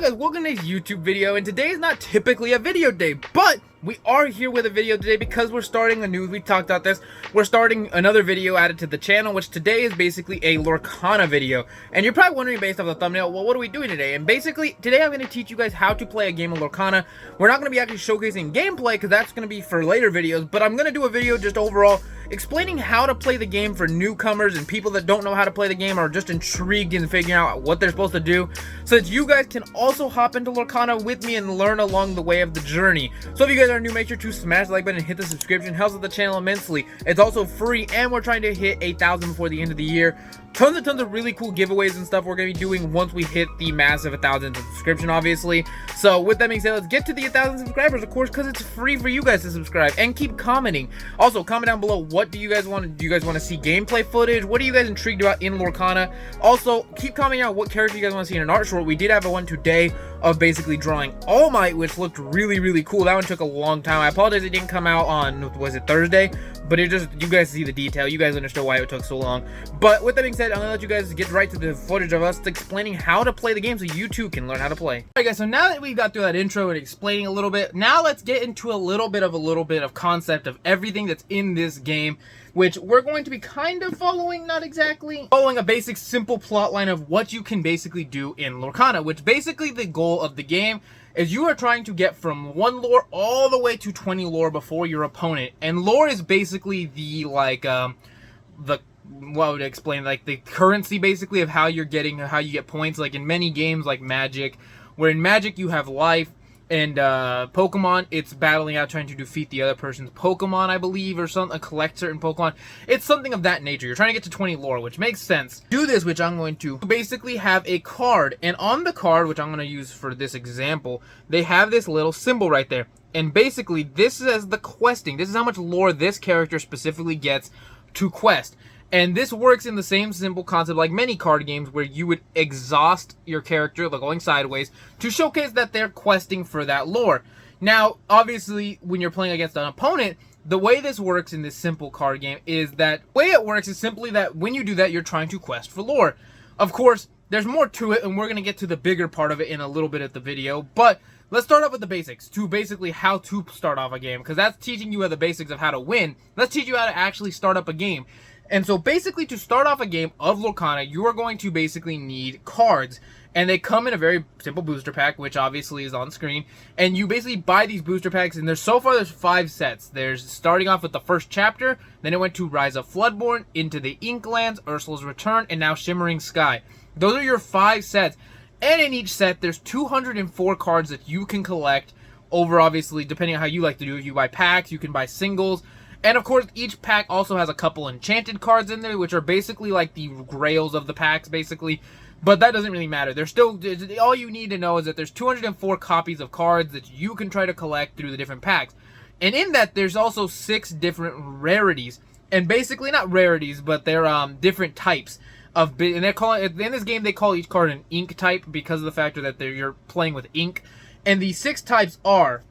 What's up guys, welcome to today's YouTube video, and today is not typically a video day, but we are here with a video today because we're starting a new, we talked about this, we're starting another video added to the channel, which today is basically a Lorcana video. And you're probably wondering based off the thumbnail, well, what are we doing today? And basically, today I'm going to teach you guys how to play a game of Lorcana. We're not going to be actually showcasing gameplay because that's going to be for later videos, but I'm going to do a video just overall explaining how to play the game for newcomers and people that don't know how to play the game or are just intrigued in figuring out what they're supposed to do, so that you guys can also hop into Lorcana with me and learn along the way of the journey. So if you guys are new, make sure to smash the like button and hit the subscription. Helps with the channel immensely. It's also free, and we're trying to hit 8,000 before the end of the year. Tons of really cool giveaways and stuff we're going to be doing once we hit the massive 1,000 subscription, obviously. So with that being said, let's get to the 1,000 subscribers, of course, because it's free for you guys to subscribe. And keep commenting. Also, comment down below, what do you guys want? Do you guys want to see gameplay footage? What are you guys intrigued about in Lorcana? Also, keep commenting out what character you guys want to see in an art short. We did have a one today of basically drawing All Might, which looked really cool. That one took a long time. I apologize it didn't come out on, was it Thursday? But it just, you guys see the detail. You guys understood why it took so long. But with that being said, I'm gonna let you guys get right to the footage of us explaining how to play the game so you too can learn how to play. Alright guys, so now that we got through that intro and explaining a little bit, now let's get into a little bit of concept of everything that's in this game, which we're going to be kind of following, not exactly, following a basic simple plot line of what you can basically do in Lorcana, which basically the goal of the game is you are trying to get from 1 lore all the way to 20 lore before your opponent. And lore is basically the, like, what would I explain, like the currency basically of how you're getting, how you get points, like in many games like Magic, where in Magic you have life, and Pokemon, it's battling out trying to defeat the other person's Pokemon, I believe, or something, collect certain Pokemon. It's something of that nature. You're trying to get to 20 lore, which makes sense. Do this, which I'm going to basically have a card, and on the card, which I'm going to use for this example, they have this little symbol right there. And basically, this says the questing. This is how much lore this character specifically gets to quest. And this works in the same simple concept like many card games where you would exhaust your character, like going sideways, to showcase that they're questing for that lore. Now, obviously, when you're playing against an opponent, the way this works in this simple card game is that, the way it works is simply that when you do that, you're trying to quest for lore. Of course, there's more to it, and we're going to get to the bigger part of it in a little bit of the video, but let's start off with the basics, to basically how to start off a game, because that's teaching you the basics of how to win. Let's teach you how to actually start up a game. And so basically, to start off a game of Lorcana, you are going to basically need cards. And they come in a very simple booster pack, which obviously is on screen. And you basically buy these booster packs, and there's 5 sets. There's starting off with the first chapter, then it went to Rise of Floodborn, Into the Inklands, Ursula's Return, and now Shimmering Sky. Those are your 5 sets. And in each set, there's 204 cards that you can collect over, obviously, depending on how you like to do it. If you buy packs, you can buy singles. And of course, each pack also has a couple enchanted cards in there, which are basically like the grails of the packs, basically. But that doesn't really matter. There's still, all you need to know is that there's 204 copies of cards that you can try to collect through the different packs. And in that, there's also 6 different rarities. And basically, not rarities, but they're different types of, and they're calling, in this game, they call each card an ink type because of the factor that you're playing with ink. And the 6 types are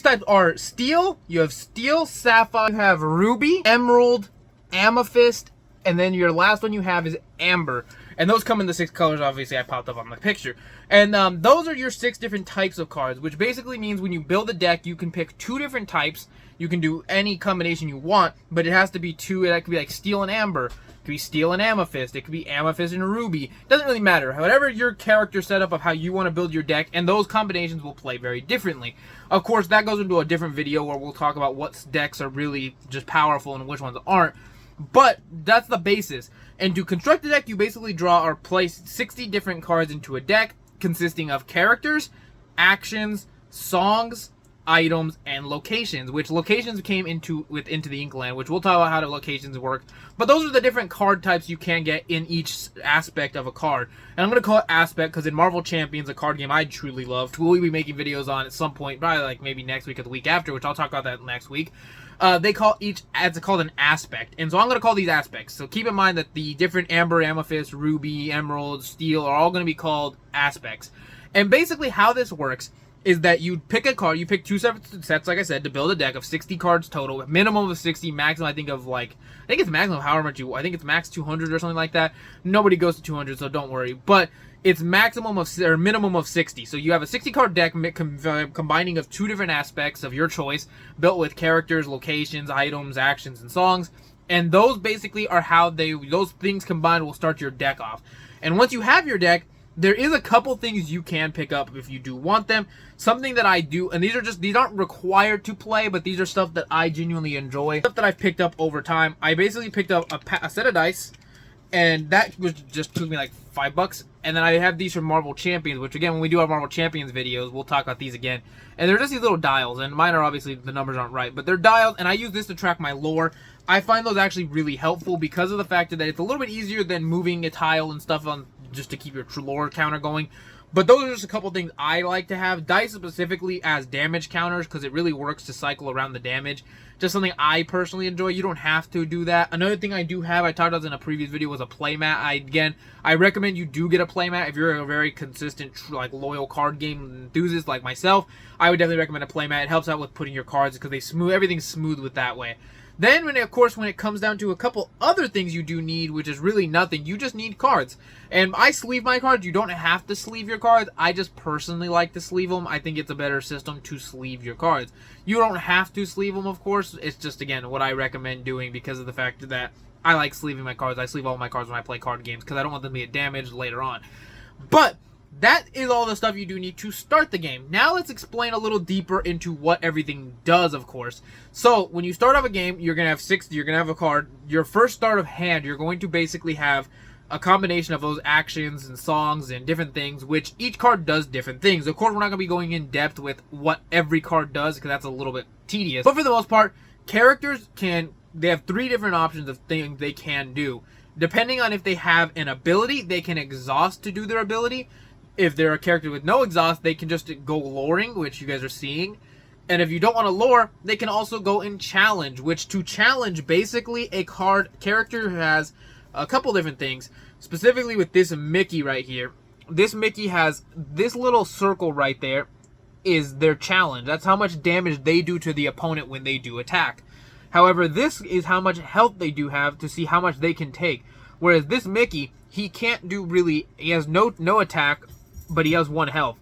steel, you have steel, sapphire, you have ruby, emerald, amethyst, and then your last one you have is amber. And those come in the 6 colors, obviously I popped up on the picture. And those are your 6 different types of cards, which basically means when you build a deck, you can pick 2 different types. You can do any combination you want, but it has to be 2, that could be like steel and amber. It could be steel and amethyst. It could be amethyst and ruby. Doesn't really matter. Whatever your character setup of how you want to build your deck, and those combinations will play very differently. Of course, that goes into a different video where we'll talk about what decks are really just powerful and which ones aren't. But that's the basis. And to construct a deck, you basically draw or place 60 different cards into a deck consisting of characters, actions, songs, items, and locations, which locations came into the Inkland, which we'll talk about how the locations work. But those are the different card types you can get in each aspect of a card. And I'm going to call it aspect because in Marvel Champions, a card game I truly love, we'll be making videos on at some point, probably like maybe next week or the week after, which I'll talk about that next week. They call it's called an aspect. And so I'm going to call these aspects. So keep in mind that the different amber, amethyst, ruby, emerald, steel are all going to be called aspects. And basically how this works is that you pick a card, you pick 2 separate sets, like I said, to build a deck of 60 cards total, minimum of 60, maximum I think it's maximum however much I think it's max 200 or something like that. Nobody goes to 200, so don't worry. But it's maximum of, or minimum of 60. So you have a 60 card deck combining of 2 different aspects of your choice, built with characters, locations, items, actions, and songs. And those basically are how those things combined will start your deck off. And once you have your deck, there is a couple things you can pick up if you do want them. Something that I do, and these aren't required to play, but these are stuff that I genuinely enjoy. Stuff that I've picked up over time. I basically picked up a set of dice, and that just took me like $5. And then I have these from Marvel Champions, which again, when we do our Marvel Champions videos, we'll talk about these again. And they're just these little dials, and mine are obviously, the numbers aren't right, but they're dials, and I use this to track my lore. I find those actually really helpful because of the fact that it's a little bit easier than moving a tile and stuff on just to keep your lore counter going. But those are just a couple things I like to have. Dice specifically as damage counters because it really works to cycle around the damage. Just something I personally enjoy. You don't have to do that. Another thing I do have, I talked about in a previous video, was a playmat. I recommend you do get a playmat if you're a very consistent, loyal card game enthusiast like myself. I would definitely recommend a playmat. It helps out with putting your cards because everything's smooth with that way. Then, when it comes down to a couple other things you do need, which is really nothing, you just need cards. And I sleeve my cards. You don't have to sleeve your cards. I just personally like to sleeve them. I think it's a better system to sleeve your cards. You don't have to sleeve them, of course. It's just, again, what I recommend doing because of the fact that I like sleeving my cards. I sleeve all my cards when I play card games because I don't want them to get damaged later on. But that is all the stuff you do need to start the game. Now let's explain a little deeper into what everything does, of course. So, when you start off a game, you're going to have 60, you're going to have a card. Your first start of hand, you're going to basically have a combination of those actions and songs and different things, which each card does different things. Of course, we're not going to be going in depth with what every card does because that's a little bit tedious. But for the most part, characters they have 3 different options of things they can do. Depending on if they have an ability, they can exhaust to do their ability. If they're a character with no exhaust, they can just go loring, which you guys are seeing. And if you don't want to lore, they can also go in challenge, which to challenge, basically a character has a couple different things. Specifically with this Mickey right here. This Mickey has this little circle right there is their challenge. That's how much damage they do to the opponent when they do attack. However, this is how much health they do have to see how much they can take. Whereas this Mickey, he can't do really, he has no attack, but he has 1 health.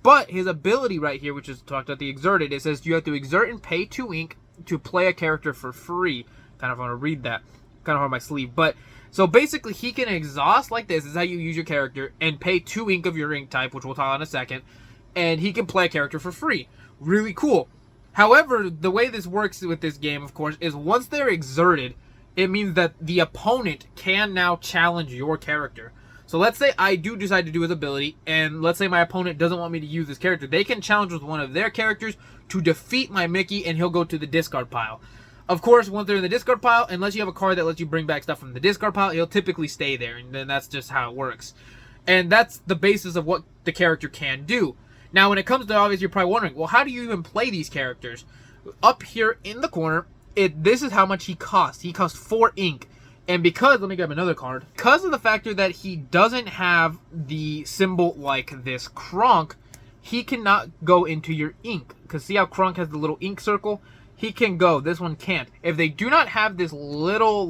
But his ability right here, which is talked about the exerted, it says you have to exert and pay 2 ink to play a character for free. Kind of want to read that. Kind of on my sleeve. But, so basically he can exhaust like this, is how you use your character, and pay 2 ink of your ink type, which we'll talk about in a second. And he can play a character for free. Really cool. However, the way this works with this game, of course, is once they're exerted, it means that the opponent can now challenge your character. So let's say I do decide to do his ability, and let's say my opponent doesn't want me to use this character. They can challenge with one of their characters to defeat my Mickey, and he'll go to the discard pile. Of course, once they're in the discard pile, unless you have a card that lets you bring back stuff from the discard pile, he'll typically stay there, and then that's just how it works. And that's the basis of what the character can do. Now, when it comes to, obviously, you're probably wondering, well, how do you even play these characters? Up here in the corner, this is how much he costs. He costs 4 ink. And because, let me grab another card, because of the factor that he doesn't have the symbol like this Kronk, he cannot go into your ink. Because see how Kronk has the little ink circle? He can go. This one can't. If they do not have this little,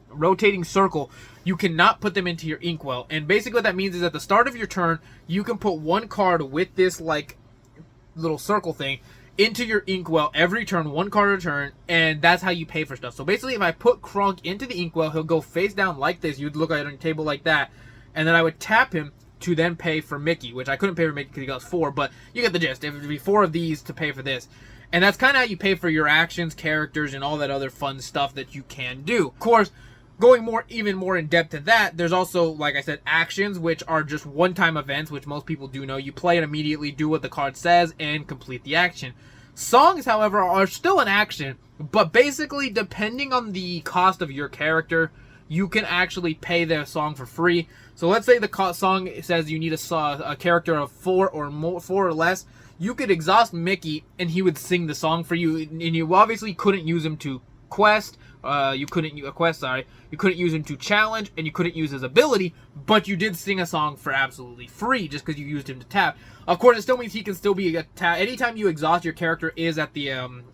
rotating circle, you cannot put them into your inkwell. And basically what that means is at the start of your turn, you can put 1 card with this, little circle thing into your inkwell every turn, 1 card a turn, and that's how you pay for stuff. So basically, if I put Kronk into the inkwell, he'll go face down like this. You'd look at it on your table like that, and then I would tap him to then pay for Mickey, which I couldn't pay for Mickey because he got 4, but you get the gist. It would be 4 of these to pay for this. And that's kind of how you pay for your actions, characters, and all that other fun stuff that you can do. Of course, going even more in depth to that, there's also, like I said, actions, which are just one-time events, which most people do know. You play it immediately, do what the card says, and complete the action. Songs, however, are still an action, but basically, depending on the cost of your character, you can actually pay their song for free. So let's say the song says you need a character of 4 or less. You could exhaust Mickey, and he would sing the song for you, and you obviously couldn't use him to quest. You couldn't use him to challenge, and you couldn't use his ability, but you did sing a song for absolutely free just because you used him to tap. Of course, it still means he can still be a tap. Anytime you exhaust, your character is at the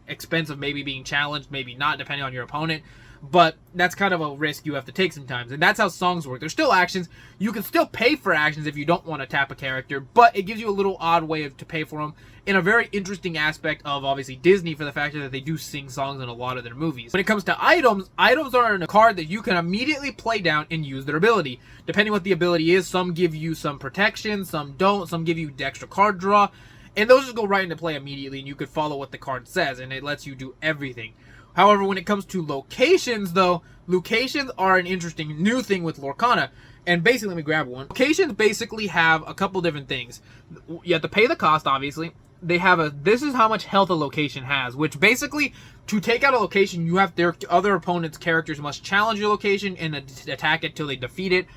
expense of maybe being challenged, maybe not, depending on your opponent. But that's kind of a risk you have to take sometimes. And that's how songs work. There's still actions. You can still pay for actions if you don't want to tap a character, but it gives you a little odd way to pay for them in a very interesting aspect of, obviously, Disney, for the fact that they do sing songs in a lot of their movies. When it comes to items, items are in a card that you can immediately play down and use their ability. Depending what the ability is, some give you some protection, some don't, some give you extra card draw, and those just go right into play immediately, and you could follow what the card says, and it lets you do everything. However, when it comes to locations, though, locations are an interesting new thing with Lorcana. And basically, let me grab one. Locations basically have a couple different things. You have to pay the cost, obviously. They have this is how much health a location has, which basically, to take out a location, you have their other opponent's characters must challenge your location and attack it till they defeat it.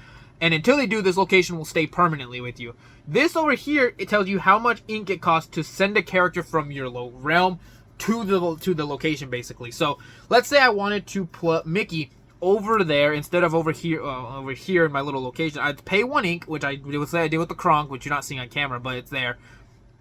And until they do, this location will stay permanently with you. This over here, it tells you how much ink it costs to send a character from your realm to the location, basically. So let's say I wanted to put Mickey over there instead of over here in my little location. I'd pay 1 ink, which I would say I did with the Kronk, which you're not seeing on camera, but it's there.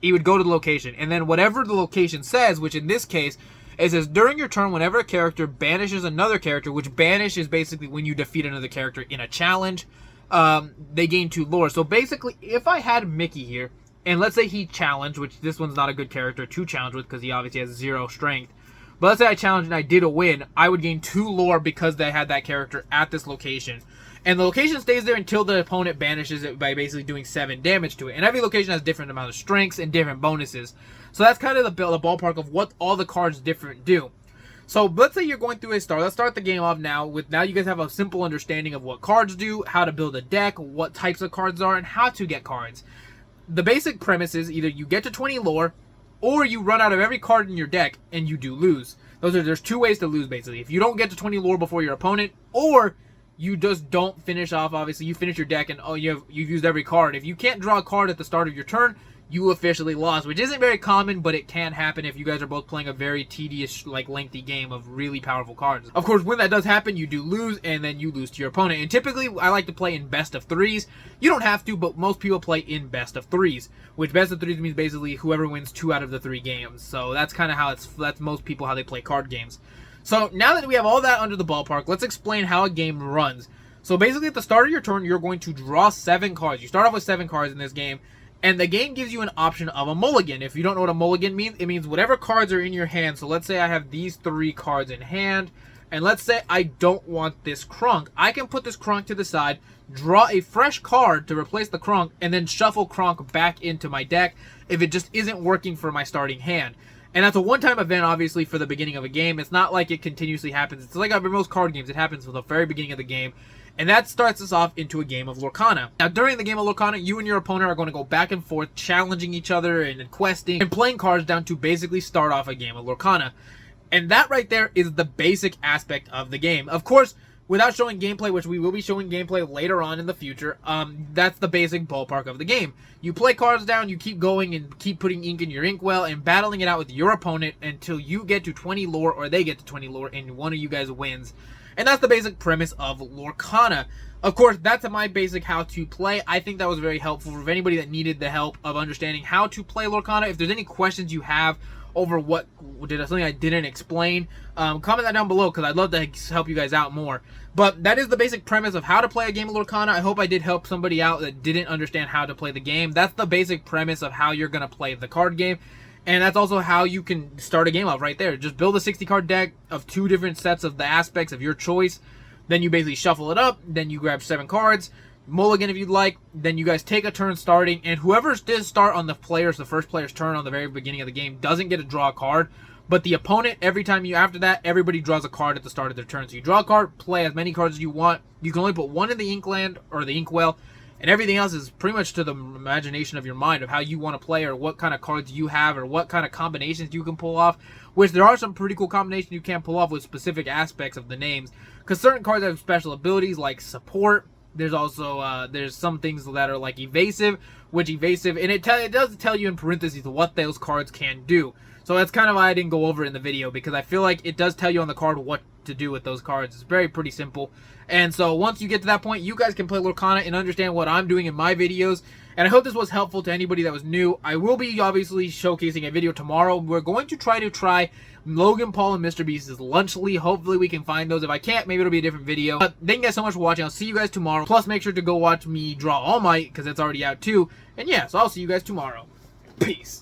He would go to the location, and then whatever the location says, which in this case it says during your turn, whenever a character banishes another character, which banish is basically when you defeat another character in a challenge, they gain 2 lore. So basically, if I had Mickey here, and let's say he challenged, which this one's not a good character to challenge with because he obviously has 0 strength. But let's say I challenged and I did a win, I would gain 2 lore because they had that character at this location. And the location stays there until the opponent banishes it by basically doing 7 damage to it. And every location has different amount of strengths and different bonuses. So that's kind of the ballpark of what all the cards different do. So let's say you're going through a star. Let's start the game off now. Now you guys have a simple understanding of what cards do, how to build a deck, what types of cards are, and how to get cards. The basic premise is either you get to 20 lore, or you run out of every card in your deck and you do lose. There's 2 ways to lose, basically. If you don't get to 20 lore before your opponent, or you just don't finish off, obviously, you finish your deck and you've used every card. If you can't draw a card at the start of your turn, you officially lost, which isn't very common, but it can happen if you guys are both playing a very tedious, lengthy game of really powerful cards. Of course, when that does happen, you do lose, and then you lose to your opponent. And typically, I like to play in best of 3s. You don't have to, but most people play in best of 3s, which best of 3s means basically whoever wins 2 out of the 3 games. So that's kind of how that's most people how they play card games. So now that we have all that under the ballpark, let's explain how a game runs. So basically, at the start of your turn, you're going to draw 7 cards. You start off with 7 cards in this game. And the game gives you an option of a mulligan. If you don't know what a mulligan means, it means whatever cards are in your hand. So let's say I have these 3 cards in hand. And let's say I don't want this Kronk. I can put this Kronk to the side, draw a fresh card to replace the Kronk, and then shuffle Kronk back into my deck if it just isn't working for my starting hand. And that's a one-time event, obviously, for the beginning of a game. It's not like it continuously happens. It's like most card games. It happens from the very beginning of the game. And that starts us off into a game of Lorcana. Now, during the game of Lorcana, you and your opponent are going to go back and forth, challenging each other and questing and playing cards down to basically start off a game of Lorcana. And that right there is the basic aspect of the game. Of course, without showing gameplay, which we will be showing gameplay later on in the future, that's the basic ballpark of the game. You play cards down, you keep going and keep putting ink in your inkwell and battling it out with your opponent until you get to 20 lore or they get to 20 lore and one of you guys wins. And that's the basic premise of Lorcana. Of course, that's my basic how to play. I think that was very helpful for anybody that needed the help of understanding how to play Lorcana. If there's any questions you have over something I didn't explain, comment that down below because I'd love to help you guys out more. But that is the basic premise of how to play a game of Lorcana. I hope I did help somebody out that didn't understand how to play the game. That's the basic premise of how you're going to play the card game. And that's also how you can start a game off right there. Just build a 60-card deck of 2 different sets of the aspects of your choice. Then you basically shuffle it up. Then you grab 7 cards. Mulligan if you'd like. Then you guys take a turn starting. And whoever did start on the first player's turn on the very beginning of the game doesn't get to draw a card. But the opponent, after that, everybody draws a card at the start of their turn. So you draw a card, play as many cards as you want. You can only put 1 in the Inkland or the Inkwell. And everything else is pretty much to the imagination of your mind of how you want to play or what kind of cards you have or what kind of combinations you can pull off. Which there are some pretty cool combinations you can pull off with specific aspects of the names. Because certain cards have special abilities like support. There's also, there's some things that are like evasive. And it does tell you in parentheses what those cards can do. So that's kind of why I didn't go over it in the video. Because I feel like it does tell you on the card what to do with those cards. It's very pretty simple. And so once you get to that point, you guys can play Lorcana and understand what I'm doing in my videos. And I hope this was helpful to anybody that was new. I will be obviously showcasing a video tomorrow. We're going to try Logan Paul and Mr. Beast's Lunchly. Hopefully we can find those. If I can't, maybe it'll be a different video. But thank you guys so much for watching. I'll see you guys tomorrow. Plus, make sure to go watch me draw All Might, because it's already out too. And yeah, so I'll see you guys tomorrow. Peace.